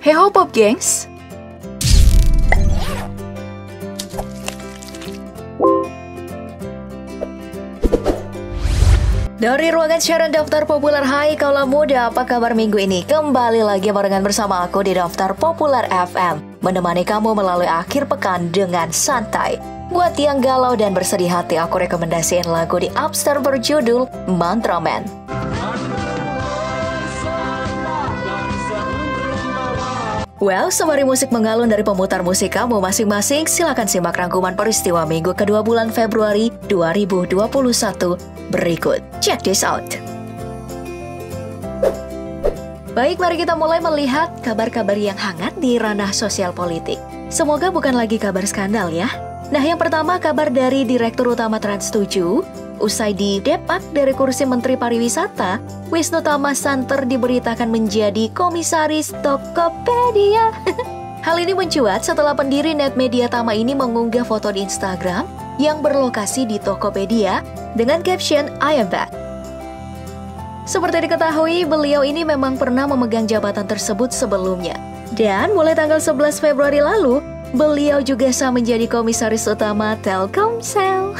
Heho Pop gengs! Dari ruangan siaran Daftar Populer, hai kaula muda, apa kabar minggu ini? Kembali lagi barengan bersama aku di Daftar Populer FM, menemani kamu melalui akhir pekan dengan santai. Buat yang galau dan bersedih hati, aku rekomendasiin lagu di Upstart berjudul Mantra Man. Well, sembari musik mengalun dari pemutar musik kamu masing-masing, silakan simak rangkuman peristiwa minggu kedua bulan Februari 2021 berikut. Check this out. Baik, mari kita mulai melihat kabar-kabar yang hangat di ranah sosial politik. Semoga bukan lagi kabar skandal ya. Nah, yang pertama kabar dari Direktur Utama Trans 7, usai didepak dari kursi Menteri Pariwisata, Wisnu Tama Santer diberitakan menjadi Komisaris Tokopedia. Hal ini mencuat setelah pendiri Netmedia Tama ini mengunggah foto di Instagram yang berlokasi di Tokopedia dengan caption I am back. Seperti diketahui, beliau ini memang pernah memegang jabatan tersebut sebelumnya. Dan mulai tanggal 11 Februari lalu, beliau juga sah menjadi Komisaris Utama Telkomsel.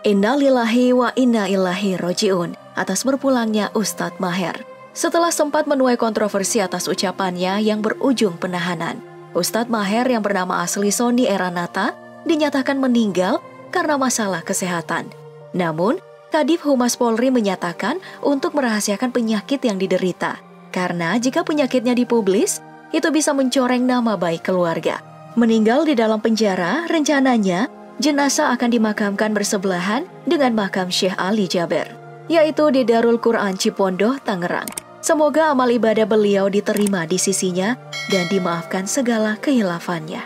Innalillahi wa inna ilaihi roji'un atas berpulangnya Ustadz Maher. Setelah sempat menuai kontroversi atas ucapannya yang berujung penahanan, Ustadz Maher yang bernama asli Sony Eranata dinyatakan meninggal karena masalah kesehatan. Namun, Kadif Humas Polri menyatakan untuk merahasiakan penyakit yang diderita. Karena jika penyakitnya dipublis, itu bisa mencoreng nama baik keluarga. Meninggal di dalam penjara, rencananya jenazah akan dimakamkan bersebelahan dengan makam Syekh Ali Jaber, yaitu di Darul Quran Cipondoh, Tangerang. Semoga amal ibadah beliau diterima di sisinya dan dimaafkan segala kehilafannya.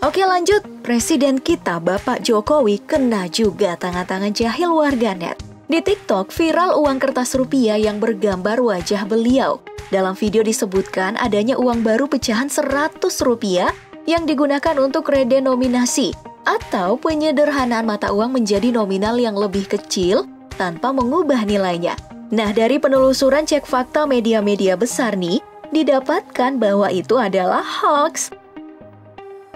Oke, lanjut. Presiden kita Bapak Jokowi kena juga tangan-tangan jahil warganet. Di TikTok viral uang kertas rupiah yang bergambar wajah beliau. Dalam video disebutkan adanya uang baru pecahan 100 rupiah yang digunakan untuk redenominasi atau penyederhanaan mata uang menjadi nominal yang lebih kecil tanpa mengubah nilainya. Nah, dari penelusuran cek fakta media-media besar nih, didapatkan bahwa itu adalah hoax.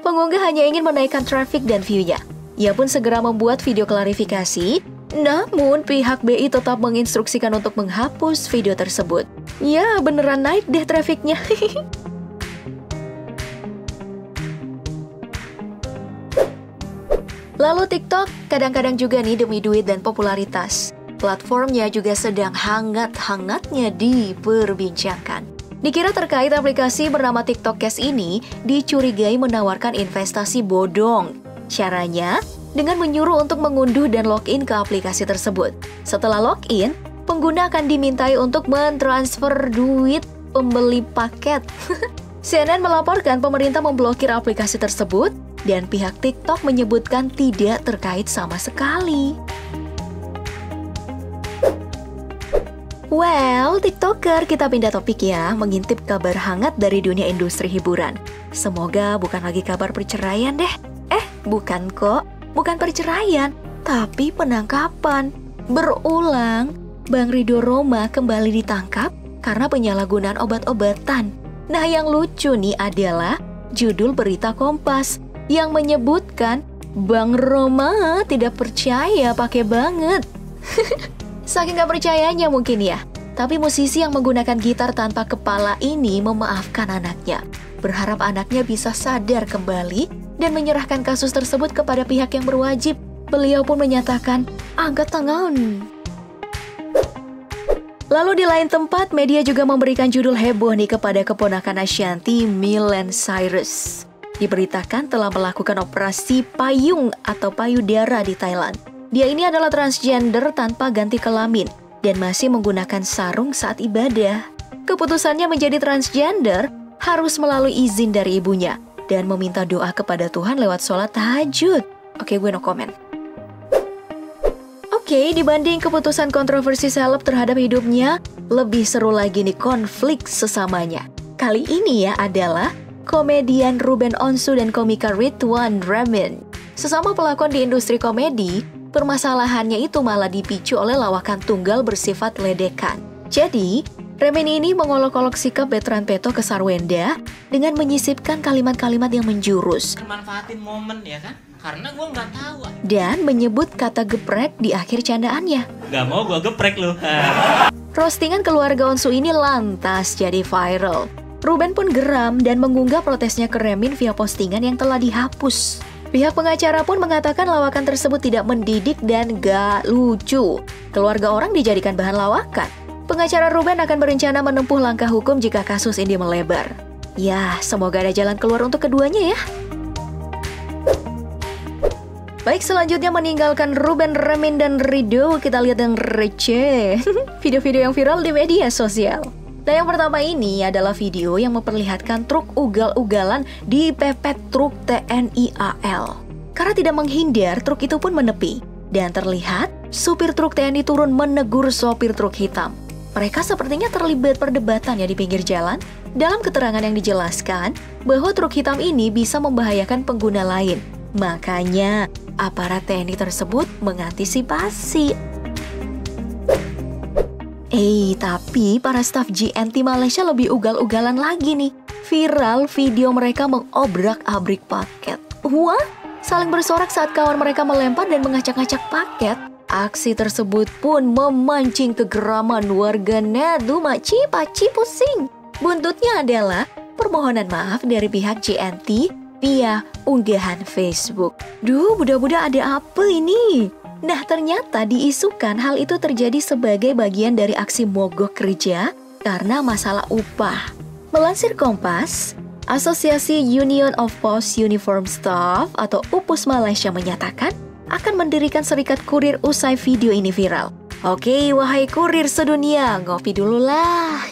Pengunggah hanya ingin menaikkan traffic dan view-nya. Ia pun segera membuat video klarifikasi, namun pihak BI tetap menginstruksikan untuk menghapus video tersebut. Ya, beneran naik deh trafficnya. Lalu TikTok kadang-kadang juga nih demi duit dan popularitas. Platformnya juga sedang hangat-hangatnya diperbincangkan. Dikira terkait aplikasi bernama TikTok Cash ini dicurigai menawarkan investasi bodong. Caranya dengan menyuruh untuk mengunduh dan login ke aplikasi tersebut. Setelah login, pengguna akan dimintai untuk mentransfer duit pembeli paket. CNN melaporkan pemerintah memblokir aplikasi tersebut dan pihak TikTok menyebutkan tidak terkait sama sekali. Well, TikToker, kita pindah topik ya, mengintip kabar hangat dari dunia industri hiburan. Semoga bukan lagi kabar perceraian deh. Bukan kok, bukan perceraian, tapi penangkapan. Berulang, Bang Ridho Roma kembali ditangkap karena penyalahgunaan obat-obatan. Nah, yang lucu nih adalah judul berita Kompas yang menyebutkan Bang Roma tidak percaya pakai banget. Saking gak percayanya mungkin ya. Tapi musisi yang menggunakan gitar tanpa kepala ini memaafkan anaknya. Berharap anaknya bisa sadar kembali dan menyerahkan kasus tersebut kepada pihak yang berwajib. Beliau pun menyatakan, angkat tangan. Lalu di lain tempat, media juga memberikan judul heboh nih kepada keponakan Ashanty, Miley Cyrus. Diberitakan telah melakukan operasi payung atau payudara di Thailand. Dia ini adalah transgender tanpa ganti kelamin dan masih menggunakan sarung saat ibadah. Keputusannya menjadi transgender harus melalui izin dari ibunya dan meminta doa kepada Tuhan lewat sholat tahajud. Oke, gue no comment. Oke, dibanding keputusan kontroversi seleb terhadap hidupnya, lebih seru lagi nih konflik sesamanya. Kali ini ya adalah komedian Ruben Onsu dan komika Ridwan Ramil. Sesama pelakon di industri komedi, Permasalahannya itu malah dipicu oleh lawakan tunggal bersifat ledekan. Jadi, Remini ini mengolok-olok sikap Bertrand Peto ke Sarwenda dengan menyisipkan kalimat-kalimat yang menjurus. Manfaatin momen ya kan? Karena gue nggak tahu. Dan menyebut kata geprek di akhir candaannya. Gak mau gue geprek lu. Roastingan keluarga Onsu ini lantas jadi viral. Ruben pun geram dan mengunggah protesnya ke Remin via postingan yang telah dihapus. Pihak pengacara pun mengatakan lawakan tersebut tidak mendidik dan gak lucu. Keluarga orang dijadikan bahan lawakan. Pengacara Ruben akan berencana menempuh langkah hukum jika kasus ini melebar. Ya, semoga ada jalan keluar untuk keduanya ya. Baik, selanjutnya meninggalkan Ruben, Remin, dan Ridho, kita lihat yang receh. Video-video yang viral di media sosial. Nah, yang pertama ini adalah video yang memperlihatkan truk ugal-ugalan dipepet truk TNI AL. Karena tidak menghindar, truk itu pun menepi. Dan terlihat, supir truk TNI turun menegur sopir truk hitam. Mereka sepertinya terlibat perdebatan ya di pinggir jalan. Dalam keterangan yang dijelaskan, bahwa truk hitam ini bisa membahayakan pengguna lain. Makanya, aparat TNI tersebut mengantisipasi. Tapi para staf GNT Malaysia lebih ugal-ugalan lagi nih. Viral video mereka mengobrak-abrik paket. Wah, saling bersorak saat kawan mereka melempar dan mengacak-acak paket. Aksi tersebut pun memancing kegeraman warganet. Maci, paci, pusing. Buntutnya adalah permohonan maaf dari pihak GNT via unggahan Facebook. Budak-budak ada apa ini? Nah, ternyata diisukan hal itu terjadi sebagai bagian dari aksi mogok kerja karena masalah upah. Melansir Kompas, Asosiasi Union of Post Uniform Staff atau UPUS Malaysia menyatakan akan mendirikan serikat kurir usai video ini viral. Oke, wahai kurir sedunia, ngopi dulu lah.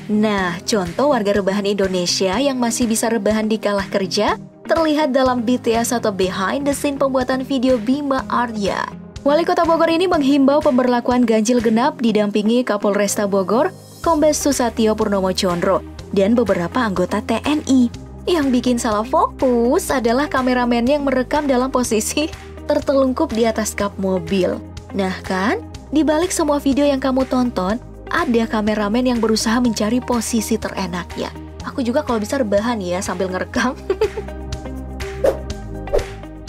Nah, contoh warga rebahan Indonesia yang masih bisa rebahan di kala kerja terlihat dalam BTS atau behind the scene pembuatan video Bima Arya. Wali Kota Bogor ini menghimbau pemberlakuan ganjil genap didampingi Kapolresta Bogor, Kombes Susatyo Purnomo Condro, dan beberapa anggota TNI. Yang bikin salah fokus adalah kameramen yang merekam dalam posisi tertelungkup di atas kap mobil. Nah kan, di balik semua video yang kamu tonton, ada kameramen yang berusaha mencari posisi terenaknya. Aku juga kalau bisa rebahan ya sambil ngerekam.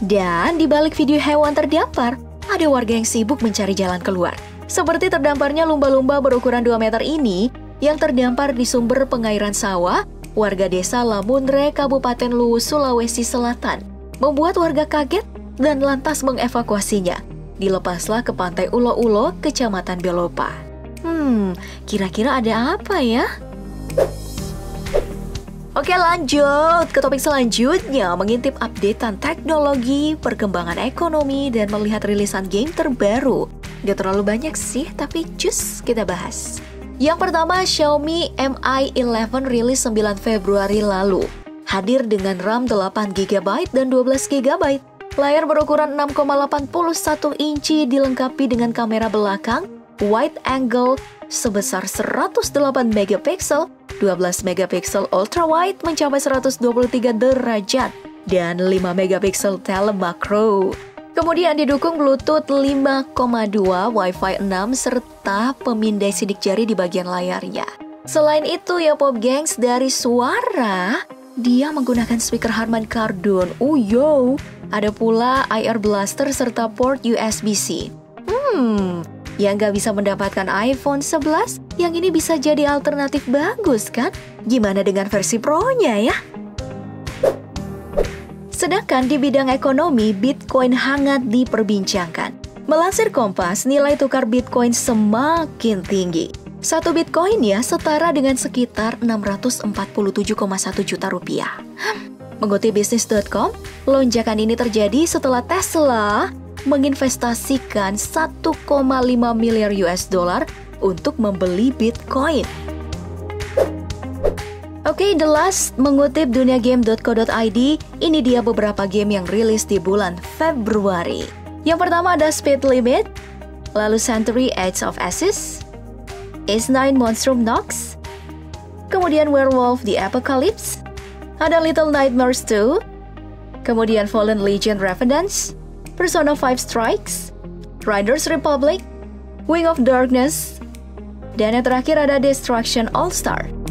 Dan di balik video hewan terdampar, ada warga yang sibuk mencari jalan keluar. Seperti terdamparnya lumba-lumba berukuran 2 meter ini yang terdampar di sumber pengairan sawah warga desa Lamunre, Kabupaten Luwu, Sulawesi Selatan. Membuat warga kaget dan lantas mengevakuasinya. Dilepaslah ke Pantai Ulo-Ulo, Kecamatan Belopa. Kira-kira ada apa ya? Oke, lanjut ke topik selanjutnya, mengintip updatean teknologi, perkembangan ekonomi, dan melihat rilisan game terbaru. Gak terlalu banyak sih, tapi cus kita bahas. Yang pertama, Xiaomi Mi 11 rilis 9 Februari lalu. Hadir dengan RAM 8GB dan 12GB. Layar berukuran 6,81 inci dilengkapi dengan kamera belakang, wide angle sebesar 108MP, 12MP ultra wide mencapai 123 derajat, dan 5MP telemakro. Kemudian didukung Bluetooth 5,2, Wi-Fi 6, serta pemindai sidik jari di bagian layarnya. Selain itu ya Pop Gengs, dari suara, dia menggunakan speaker Harman Kardon. Ada pula IR Blaster serta port USB-C. Yang gak bisa mendapatkan iPhone 11, yang ini bisa jadi alternatif bagus kan? Gimana dengan versi Pro-nya ya? Sedangkan di bidang ekonomi, Bitcoin hangat diperbincangkan. Melansir Kompas, nilai tukar Bitcoin semakin tinggi. 1 Bitcoin ya setara dengan sekitar 647,1 juta rupiah. Mengutip bisnis.com, lonjakan ini terjadi setelah Tesla menginvestasikan 1,5 miliar US dollar untuk membeli Bitcoin. Oke, The Last mengutip duniagame.co.id, ini dia beberapa game yang rilis di bulan Februari. Yang pertama ada Speed Limit, lalu Century Age of Ashes, Ace 9 Monstrum Nox, kemudian Werewolf the Apocalypse, ada Little Nightmares 2, kemudian Fallen Legion Revenants, Persona 5 Strikes, Riders Republic, Wing of Darkness, dan yang terakhir ada Destruction All-Star.